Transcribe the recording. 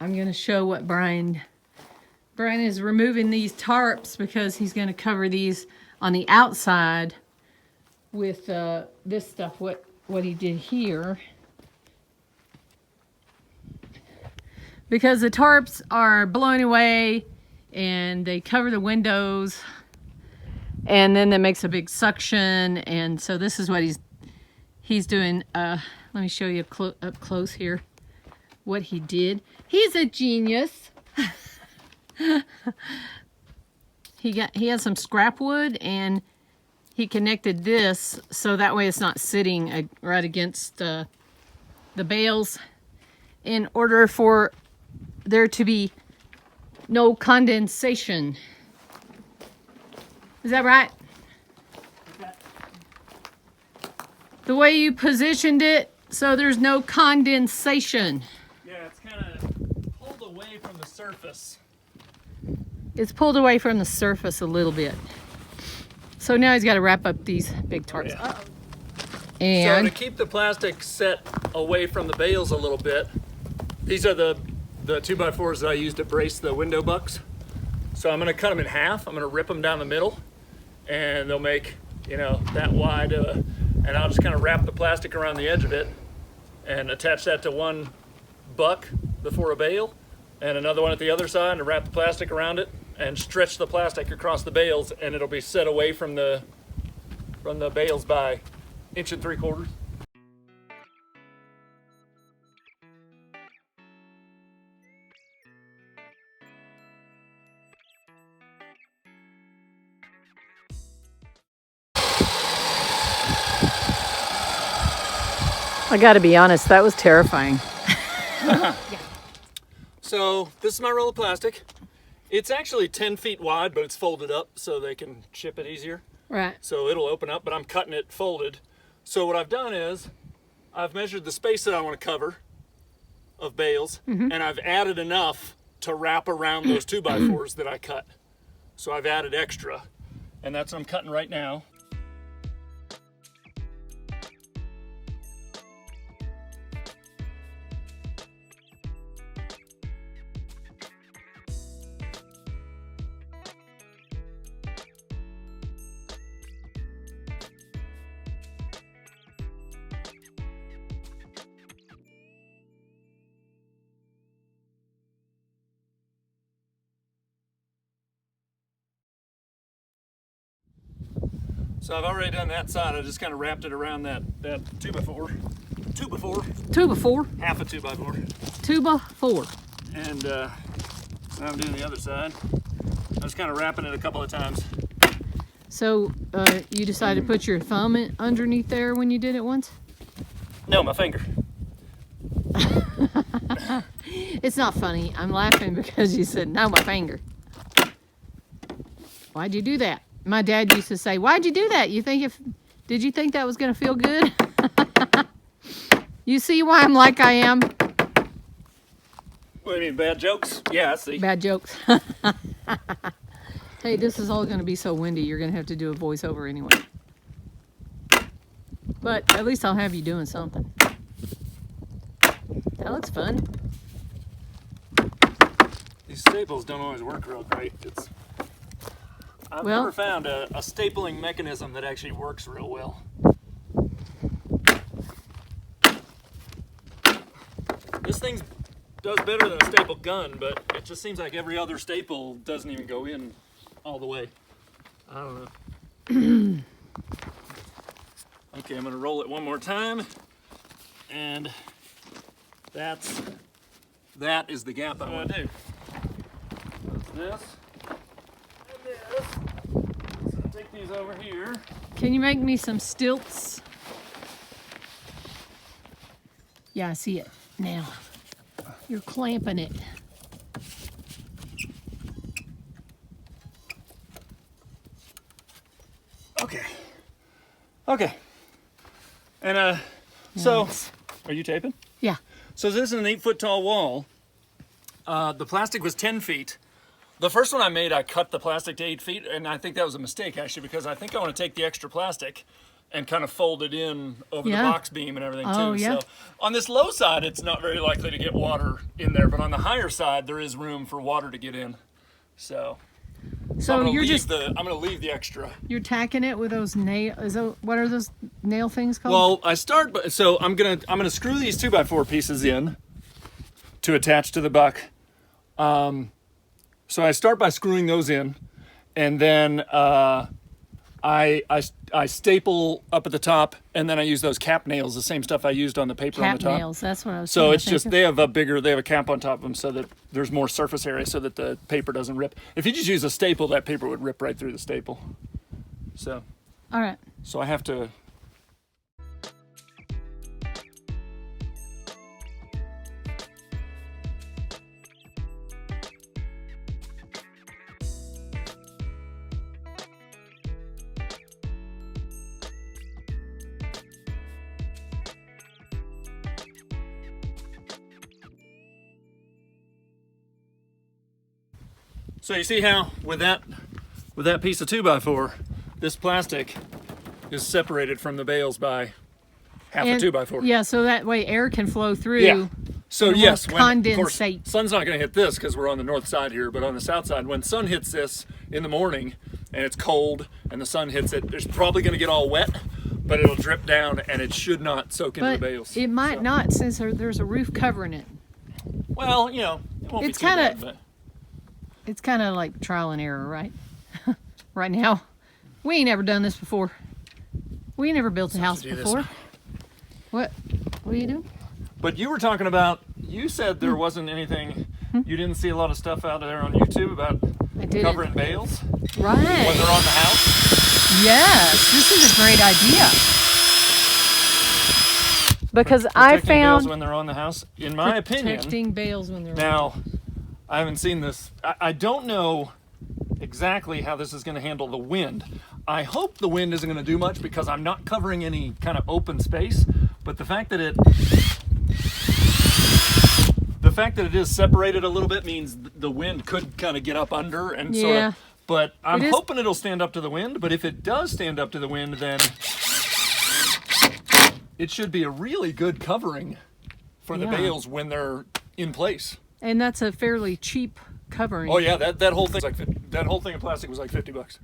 I'm going to show what Brian is removing these tarps because he's going to cover these on the outside with this stuff, what he did here. Because the tarps are blowing away and they cover the windows, and then that makes a big suction, and so this is what he's doing. Let me show you up close here what he did. He's a genius. He has some scrap wood, and he connected this so that way it's not sitting right against the bales, in order for there to be no condensation. Is that right? Okay. The way you positioned it so there's no condensation. Yeah, it's kind of pulled away from the surface. It's pulled away from the surface a little bit. So now he's got to wrap up these big tarps. Oh, yeah. And so to keep the plastic set away from the bales a little bit, these are the 2x4s that I used to brace the window bucks. So I'm gonna cut them in half. I'm gonna rip them down the middle, and they'll make, you know, that wide, and I'll just kind of wrap the plastic around the edge of it and attach that to one buck before a bale, and another one at the other side, and wrap the plastic around it and stretch the plastic across the bales, and it'll be set away from the bales by 1 3/4 inches. I got to be honest, that was terrifying. So this is my roll of plastic. It's actually 10 feet wide, but it's folded up so they can ship it easier. Right. So it'll open up, but I'm cutting it folded. So what I've done is I've measured the space that I want to cover of bales, and I've added enough to wrap around those 2x4s that I cut. So I've added extra, and that's what I'm cutting right now. So I've already done that side. I just kind of wrapped it around that 2x4. 2x4. 2x4. Half a 2x4. 2x4. And now I'm doing the other side. I'm just kind of wrapping it a couple of times. So you decided to put your thumb underneath there when you did it once? No, my finger. It's not funny. I'm laughing because you said, no, my finger. Why'd you do that? My dad used to say, why'd you do that? Did you think that was going to feel good? You see why I'm like I am? What do you mean, bad jokes? Yeah, I see. Bad jokes. Hey, this is all going to be so windy, you're going to have to do a voiceover anyway. But at least I'll have you doing something. That looks fun. These staples don't always work real great. I've never found a stapling mechanism that actually works real well. This thing does better than a staple gun, but it just seems like every other staple doesn't even go in all the way. I don't know. Okay, I'm gonna roll it one more time, and that is the gap I want to do. This. So take these over here. Can you make me some stilts? Yeah, I see it now. You're clamping it. Okay. And so, Nice. are you taping? Yeah. So this is an 8-foot tall wall. The plastic was 10 feet. The first one I made, I cut the plastic to 8 feet, and I think that was a mistake actually, because I think I want to take the extra plastic and kind of fold it in over Yeah. the box beam and everything Oh, too. yeah. So on this low side, it's not very likely to get water in there, but on the higher side, there is room for water to get in. So So I'm you're just I'm gonna leave the extra. you're tacking it with those what are those nail things called? Well, I'm gonna screw these 2x4 pieces in to attach to the buck. So I start by screwing those in, and then I staple up at the top, and then I use those cap nails, the same stuff I used on the paper on cap the top. nails. That's what I was. So trying to it's think just of. they have a cap on top of them so that there's more surface area so that the paper doesn't rip. If you just use a staple, that paper would rip right through the staple. So All right. I have to. So you see how with that piece of 2x4, this plastic is separated from the bales by half And- a 2x4. Yeah, so that way air can flow through. Yeah. So It yes, won't of course, condensate. sun's not going to hit this because we're on the north side here, but on the south side, when sun hits this in the morning and it's cold and the sun hits it, it's probably going to get all wet, but it'll drip down and it should not soak into But the bales. it might So- not since there's a roof covering it. Well, it won't It's be too kinda- bad, but- It's kind of like trial and error, right? Right now, we ain't ever done this before. We ain't never built a house do this before. now. What are you doing? But you were talking about, you said there wasn't anything, you didn't see a lot of stuff out there on YouTube about I did covering bales Right. when they're on the house. Yes, this is a great idea. Because I Protecting bales found when they're on the house, in my opinion. protecting bales when they're Now, I haven't seen this. I don't know exactly how this is going to handle the wind. I hope the wind isn't going to do much because I'm not covering any kind of open space. But the fact that it is separated a little bit means the wind could kind of get up under and sort Yeah. of. But I'm It is- hoping it'll stand up to the wind. But if it does stand up to the wind, then it should be a really good covering for the Yeah. bales when they're in place. And that's a fairly cheap covering. Oh yeah, that whole thing of plastic was like $50.